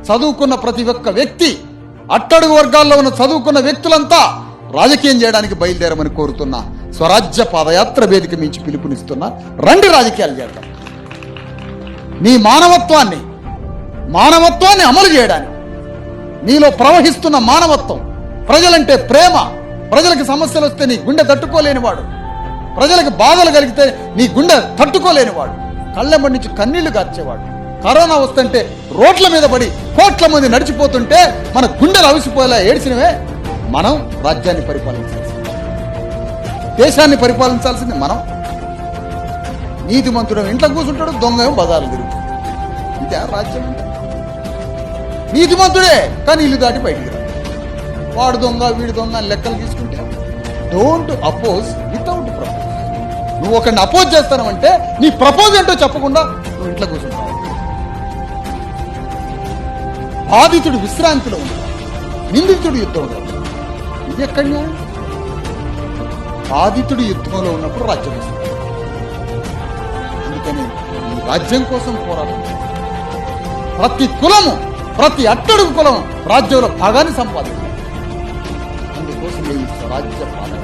చదువుకున్న ప్రతి ఒక్క వ్యక్తి, అట్టడుగు వర్గాల్లో ఉన్న చదువుకున్న వ్యక్తులంతా రాజకీయం చేయడానికి బయలుదేరమని కోరుతున్నా. స్వరాజ్య పాదయాత్ర వేదిక మించి పిలుపునిస్తున్నా, రండి రాజకీయాలు చేద్దాం. నీ మానవత్వాన్ని అమలు చేయడానికి, నీలో ప్రవహిస్తున్న మానవత్వం, ప్రజలంటే ప్రేమ, ప్రజలకు సమస్యలు వస్తే నీ గుండె తట్టుకోలేనివాడు, ప్రజలకు బాధలు కలిగితే నీ గుండె తట్టుకోలేనివాడు, కళ్ళెంబడి నుంచి కన్నీళ్లు గార్చేవాడు, కరోనా వస్తుంటే రోడ్ల మీద పడి కోట్ల మంది నడిచిపోతుంటే మన గుండెలు అవిసిపోయేలా ఏడ్చినవే మనం రాజ్యాన్ని పరిపాలించాల్సింది, దేశాన్ని పరిపాలించాల్సింది మనం. నీతిమంతుడు ఇంట్లో కూర్చుంటాడు, దొంగ బజార్లు తిరుగుతాడు. ఇదే రాజ్యం అంటే. నీతిమంతుడే కానీ ఇల్లు దాటి బయటికి రా. వాడు దొంగ వీడు దొంగ అని లెక్కలు తీసుకుంటే డోంట్ అపోజ్ వితౌట్ ప్రపోజ్. నువ్వు ఒకరిని అపోజ్ చేస్తానంటే నీ ప్రపోజ్ ఏంటో చెప్పకుండా నువ్వు ఇంట్లో కూర్చుంటావు. బాధితుడు విశ్రాంతిలో ఉన్నాడు, నిందితుడు యుద్ధంలో ఉన్నాడు. ఇది ఎక్కడి న్యాయం? బాధితుడు యుద్ధంలో ఉన్నప్పుడు రాజ్యం వస్తుంది. అందుకని ఈ రాజ్యం కోసం పోరాటం, ప్రతి కులము, ప్రతి అట్టడుగు కులం రాజ్యంలో భాగాన్ని సంపాదించాలి. అందుకోసం ఈ స్వరాజ్య పాలన